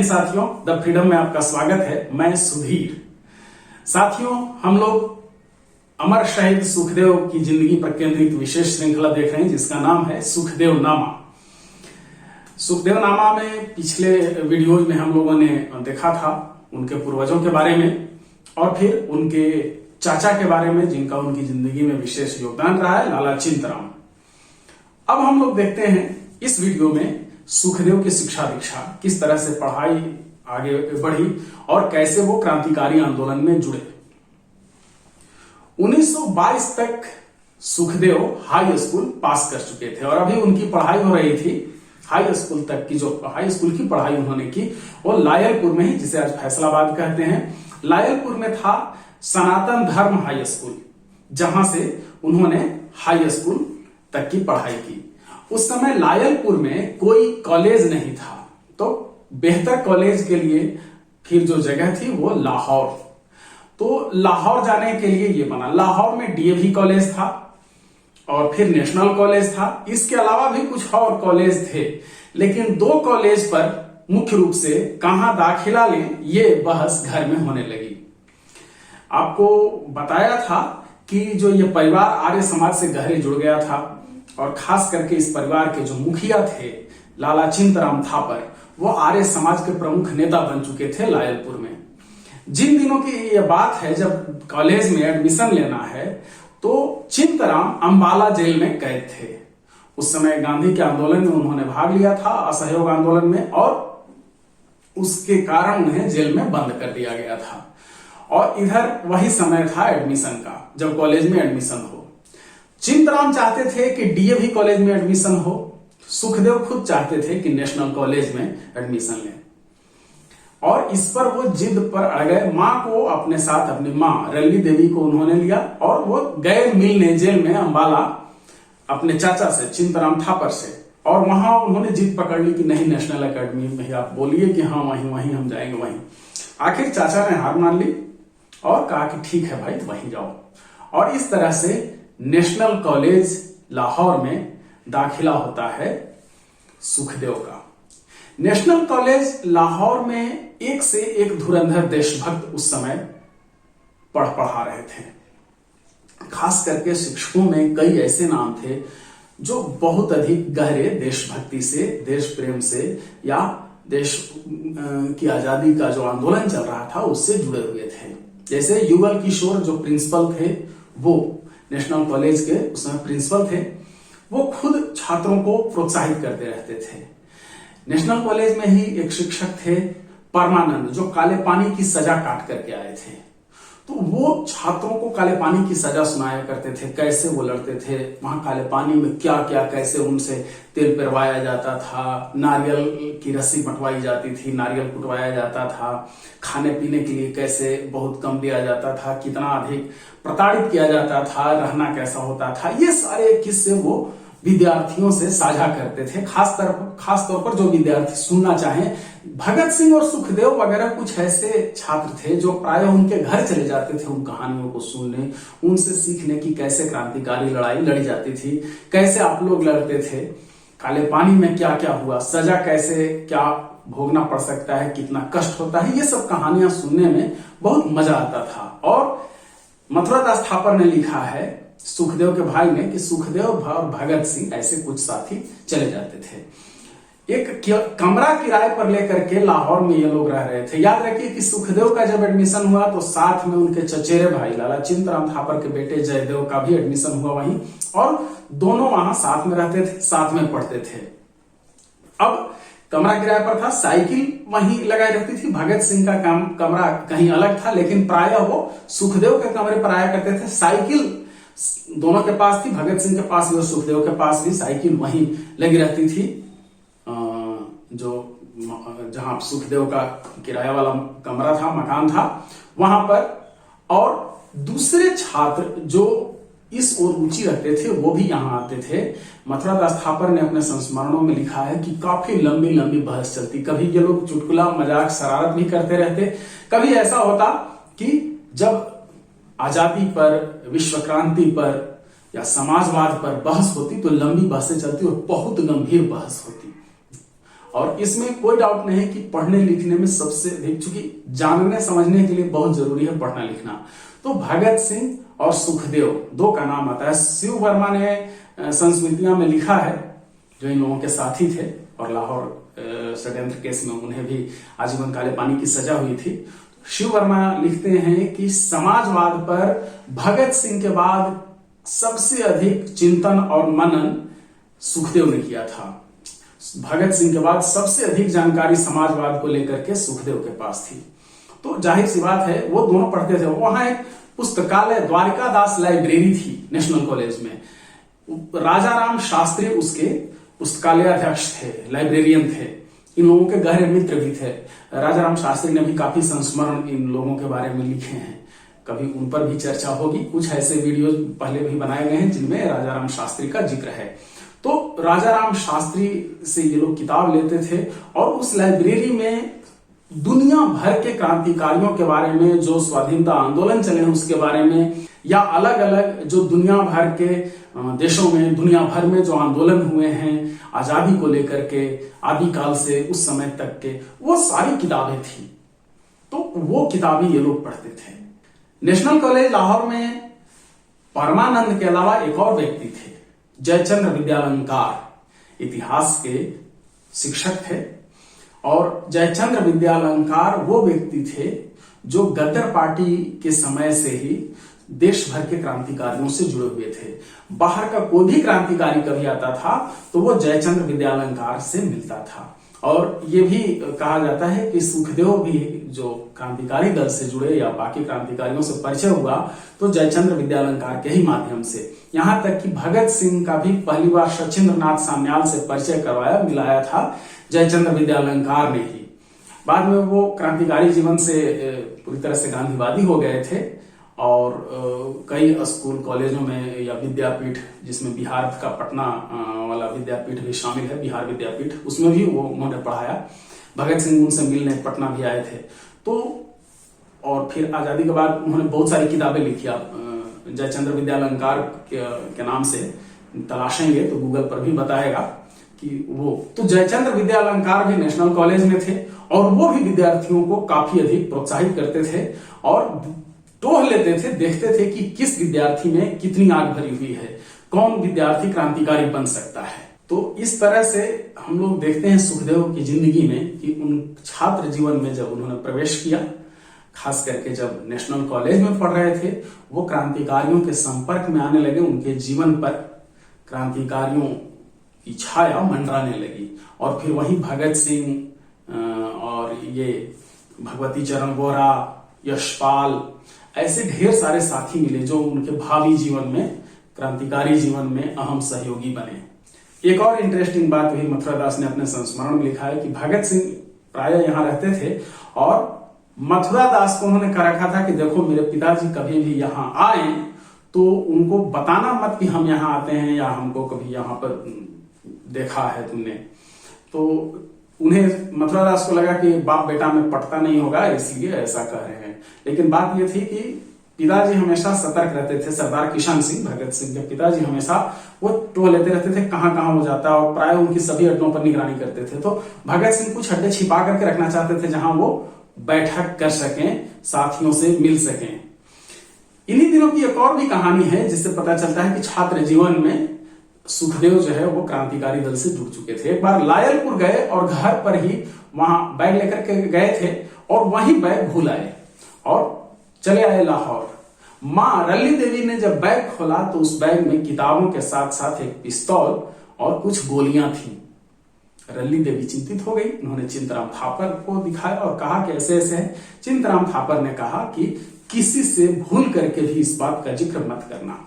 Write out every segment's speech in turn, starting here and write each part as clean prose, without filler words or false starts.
हिंद साथियों, the freedom में आपका स्वागत है। मैं सुधीर। साथियों, हम लोग अमर शहीद सुखदेव की जिंदगी पर केंद्रित विशेष श्रृंखला देख रहे हैं जिसका नाम है सुखदेव नामा। सुखदेव नामा में पिछले वीडियोज में हम लोगों ने देखा था उनके पूर्वजों के बारे में और फिर उनके चाचा के बारे में जिनका उनकी जिंदगी में विशेष योगदान रहा है, लाला चिंतराम। अब हम लोग देखते हैं इस वीडियो में सुखदेव की शिक्षा दीक्षा, किस तरह से पढ़ाई आगे बढ़ी और कैसे वो क्रांतिकारी आंदोलन में जुड़े। 1922 तक सुखदेव हाई स्कूल पास कर चुके थे और अभी उनकी पढ़ाई हो रही थी। हाई स्कूल तक की जो हाई स्कूल की पढ़ाई उन्होंने की वो लायलपुर में ही, जिसे आज फैसलाबाद कहते हैं, लायलपुर में था सनातन धर्म हाई स्कूल, जहां से उन्होंने हाई स्कूल तक की पढ़ाई की। उस समय लायलपुर में कोई कॉलेज नहीं था, तो बेहतर कॉलेज के लिए फिर जो जगह थी वो लाहौर। तो लाहौर जाने के लिए ये बना। लाहौर में डीएवी कॉलेज था और फिर नेशनल कॉलेज था। इसके अलावा भी कुछ और कॉलेज थे, लेकिन दो कॉलेज पर मुख्य रूप से कहां दाखिला लें ये बहस घर में होने लगी। आपको बताया था कि जो ये परिवार आर्य समाज से गहरे जुड़ गया था और खास करके इस परिवार के जो मुखिया थे लाला चिंतराम थापर, वो आर्य समाज के प्रमुख नेता बन चुके थे लायलपुर में। जिन दिनों की ये बात है जब कॉलेज में एडमिशन लेना है, तो चिंतराम अंबाला जेल में कैद थे। उस समय गांधी के आंदोलन में उन्होंने भाग लिया था, असहयोग आंदोलन में, और उसके कारण उन्हें जेल में बंद कर दिया गया था। और इधर वही समय था एडमिशन का, जब कॉलेज में एडमिशन हो। चिंतराम चाहते थे कि डीएवी कॉलेज में एडमिशन हो, सुखदेव खुद चाहते थे कि नेशनल कॉलेज में एडमिशन लें। और इस पर वो जिद पर अड़ गए। मां को अपने साथ, अपनी मां रली देवी को उन्होंने लिया और वो गए मिलने जेल में अंबाला अपने चाचा से, चिंतराम थापर से। और वहां उन्होंने जिद पकड़ ली कि नहीं, नेशनल एकेडमी में आप बोलिए कि हाँ वहीं हम जाएंगे वहीं। आखिर चाचा ने हार मान ली और कहा कि ठीक है भाई, वहीं जाओ। और इस तरह से नेशनल कॉलेज लाहौर में दाखिला होता है सुखदेव का। नेशनल कॉलेज लाहौर में एक से एक धुरंधर देशभक्त उस समय पढ़ा रहे थे। खास करके शिक्षकों में कई ऐसे नाम थे जो बहुत अधिक गहरे देशभक्ति से, देश प्रेम से या देश की आजादी का जो आंदोलन चल रहा था उससे जुड़े हुए थे। जैसे युगल किशोर जो प्रिंसिपल थे, वो नेशनल कॉलेज के उस समय प्रिंसिपल थे, वो खुद छात्रों को प्रोत्साहित करते रहते थे। नेशनल कॉलेज में ही एक शिक्षक थे परमानंद, जो काले पानी की सजा काट करके आए थे। तो वो छात्रों को काले पानी की सजा सुनाया करते थे, कैसे वो लड़ते थे वहां काले पानी में, क्या क्या कैसे उनसे तेल पिरवाया जाता था, नारियल की रस्सी बंटवाई जाती थी, नारियल कुटवाया जाता था, खाने पीने के लिए कैसे बहुत कम दिया जाता था, कितना अधिक प्रताड़ित किया जाता था, रहना कैसा होता था। ये सारे किस्से वो विद्यार्थियों से साझा करते थे। खास तौर पर जो विद्यार्थी सुनना चाहें, भगत सिंह और सुखदेव वगैरह कुछ ऐसे छात्र थे जो प्राय उनके घर चले जाते थे उन कहानियों को सुनने, उनसे सीखने की कैसे क्रांतिकारी लड़ाई लड़ी जाती थी, कैसे आप लोग लड़ते थे, काले पानी में क्या क्या हुआ, सजा कैसे क्या भोगना पड़ सकता है, कितना कष्ट होता है, ये सब कहानियां सुनने में बहुत मजा आता था। और मथुरा दास थापर ने लिखा है सुखदेव के भाई ने कि सुखदेव और भगत सिंह ऐसे कुछ साथी चले जाते थे। एक कमरा किराए पर लेकर के लाहौर में ये लोग रह रहे थे। याद रखिए कि सुखदेव का जब एडमिशन हुआ तो साथ में उनके चचेरे भाई लाला चिंतराम थापर के बेटे जयदेव का भी एडमिशन हुआ वहीं, और दोनों वहां साथ में रहते थे, साथ में पढ़ते थे। अब कमरा किराए पर था, साइकिल वहीं लगाई रहती थी। भगत सिंह का कमरा कहीं अलग था, लेकिन प्रायः वो सुखदेव के कमरे पर आया करते थे। साइकिल दोनों के पास थी, भगत सिंह के पास भी और सुखदेव के पास भी साइकिल वहीं लगी रहती थी, जो जहां सुखदेव का किराया वाला कमरा था, मकान था वहां पर। और दूसरे छात्र जो इस ओर रुचि रखते थे वो भी यहां आते थे। मथुरा दास थापर ने अपने संस्मरणों में लिखा है कि काफी लंबी लंबी बहस चलती। कभी ये लोग चुटकुला मजाक शरारत भी करते रहते, कभी ऐसा होता कि जब आजादी पर, विश्व क्रांति पर या समाजवाद पर बहस होती तो लंबी बहसें चलती और बहुत गंभीर बहस होती। और इसमें कोई डाउट नहीं कि पढ़ने लिखने में सबसे अधिक, चूंकि जानने समझने के लिए बहुत जरूरी है पढ़ना लिखना, तो भगत सिंह और सुखदेव दो का नाम आता है। शिव वर्मा ने संस्मृतियां में लिखा है, जो इन लोगों के साथी थे और लाहौर षड्यंत्र केस में उन्हें भी आजीवन काले पानी की सजा हुई थी। शिव वर्मा लिखते हैं कि समाजवाद पर भगत सिंह के बाद सबसे अधिक चिंतन और मनन सुखदेव ने किया था। भगत सिंह के बाद सबसे अधिक जानकारी समाजवाद को लेकर के सुखदेव के पास थी। तो जाहिर सी बात है वो दोनों पढ़ते थे। वहां एक पुस्तकालय द्वारिका दास लाइब्रेरी थी नेशनल कॉलेज में। राजा राम शास्त्री उसके पुस्तकालय अध्यक्ष थे, लाइब्रेरियन थे। इन लोगों के गहरे मित्र भी थे। राजा राम शास्त्री ने भी काफी संस्मरण इन लोगों के बारे में लिखे हैं, कभी उन पर भी चर्चा होगी। कुछ ऐसे वीडियो पहले भी बनाए गए हैं जिनमें राजा राम शास्त्री का जिक्र है। तो राजा राम शास्त्री से ये लोग किताब लेते थे और उस लाइब्रेरी में दुनिया भर के क्रांतिकारियों के बारे में, जो स्वाधीनता आंदोलन चले हैं उसके बारे में, या अलग अलग जो दुनिया भर के देशों में, दुनिया भर में जो आंदोलन हुए हैं आजादी को लेकर के, आदिकाल से उस समय तक के, वो सारी किताबें थी। तो वो किताबें ये लोग पढ़ते थे। नेशनल कॉलेज लाहौर में परमानंद के अलावा एक और व्यक्ति थे, जयचंद्र विद्यालंकार, इतिहास के शिक्षक थे। और जयचंद्र विद्यालंकार वो व्यक्ति थे जो गदर पार्टी के समय से ही देश भर के क्रांतिकारियों से जुड़े हुए थे। बाहर का कोई भी क्रांतिकारी कभी आता था तो वो जयचंद्र विद्यालंकार से मिलता था। और ये भी कहा जाता है कि सुखदेव भी जो क्रांतिकारी दल से जुड़े या बाकी क्रांतिकारियों से परिचय हुआ तो जयचंद्र विद्यालंकार के ही माध्यम से। यहां तक कि भगत सिंह का भी पहली बार सचिंद्र नाथ सान्याल से परिचय करवाया, मिलाया था जयचंद्र विद्यालंकार ने ही। बाद में वो क्रांतिकारी जीवन से पूरी तरह से गांधीवादी हो गए थे और कई स्कूल कॉलेजों में या विद्यापीठ, जिसमें बिहार का पटना वाला विद्यापीठ भी शामिल है, बिहार विद्यापीठ, उसमें भी वो उन्होंने पढ़ाया। भगत सिंह उनसे मिलने पटना भी आए थे। तो और फिर आजादी के बाद उन्होंने बहुत सारी किताबें लिखी। आप जयचंद्र विद्यालंकार के नाम से तलाशेंगे तो गूगल पर भी बताएगा कि वो। तो जयचंद्र विद्यालंकार भी नेशनल कॉलेज में थे और वो भी विद्यार्थियों को काफी अधिक प्रोत्साहित करते थे और टोह लेते थे, देखते थे कि किस विद्यार्थी में कितनी आग भरी हुई है, कौन विद्यार्थी क्रांतिकारी बन सकता है। तो इस तरह से हम लोग देखते हैं सुखदेव की जिंदगी में कि उन छात्र जीवन में जब उन्होंने प्रवेश किया, खास करके जब नेशनल कॉलेज में पढ़ रहे थे, वो क्रांतिकारियों के संपर्क में आने लगे। उनके जीवन पर क्रांतिकारियों की छाया मंडराने लगी। और फिर वहीं भगत सिंह और ये भगवती चरण वोरा, यशपाल, ऐसे ढेर सारे साथी मिले जो उनके भावी जीवन में, क्रांतिकारी जीवन में अहम सहयोगी बने। एक और इंटरेस्टिंग बात वही मथुरा दास ने अपने संस्मरण में लिखा है कि भगत सिंह प्राय यहाँ रहते थे और मथुरा दास को उन्होंने कह रखा था कि देखो मेरे पिताजी कभी भी यहाँ आए तो उनको बताना मत कि हम यहाँ आते हैं या हमको कभी यहाँ पर देखा है तुमने। तो उन्हें, मथुरा दास को लगा कि बाप बेटा में पटता नहीं होगा, इसलिए ऐसा कह रहे हैं। लेकिन बात यह थी कि पिताजी हमेशा सतर्क रहते थे। सरदार किशन सिंह, भगत सिंह के पिताजी, हमेशा वो टोह लेते रहते थे कहां कहां हो जाता है और प्राय उनकी सभी अड्डों पर निगरानी करते थे। तो भगत सिंह कुछ अड्डे छिपा करके रखना चाहते थे जहां वो बैठक कर सकें, साथियों से मिल सकें। इन्हीं दिनों की एक और भी कहानी है जिससे पता चलता है कि छात्र जीवन में सुखदेव जो है वो क्रांतिकारी दल से जुड़ चुके थे। एक बार लायलपुर गए और घर पर ही वहां बैग लेकर के गए थे और वहीं बैग भूल आए और चले आए लाहौर। मां रल्ली देवी ने जब बैग खोला तो उस बैग में किताबों के साथ साथ एक पिस्तौल और कुछ गोलियां थी। रल्ली देवी चिंतित हो गई। उन्होंने चिंतराम थापर को दिखाया और कहा कि ऐसे ऐसे है। चिंतराम थापर ने कहा कि किसी से भूल करके भी इस बात का जिक्र मत करना।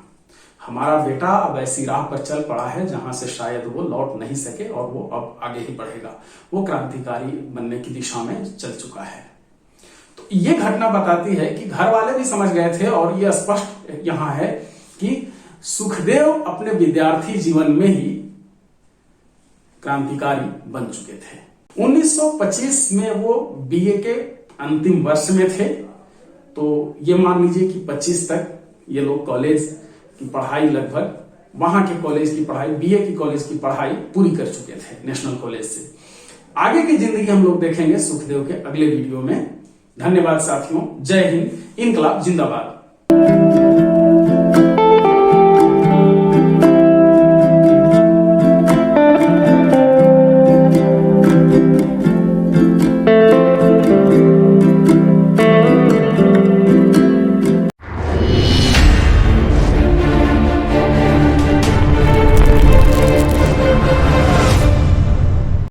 हमारा बेटा अब ऐसी राह पर चल पड़ा है जहां से शायद वो लौट नहीं सके और वो अब आगे ही बढ़ेगा। वो क्रांतिकारी बनने की दिशा में चल चुका है। तो ये घटना बताती है कि घर वाले भी समझ गए थे और ये स्पष्ट यहां है कि सुखदेव अपने विद्यार्थी जीवन में ही क्रांतिकारी बन चुके थे। 1925 में वो बीए के अंतिम वर्ष में थे। तो ये मान लीजिए कि 25 तक ये लोग कॉलेज की पढ़ाई, लगभग वहां के कॉलेज की पढ़ाई, बीए की कॉलेज की पढ़ाई पूरी कर चुके थे नेशनल कॉलेज से। आगे की जिंदगी हम लोग देखेंगे सुखदेव के अगले वीडियो में। धन्यवाद साथियों, जय हिंद, इनकलाब जिंदाबाद।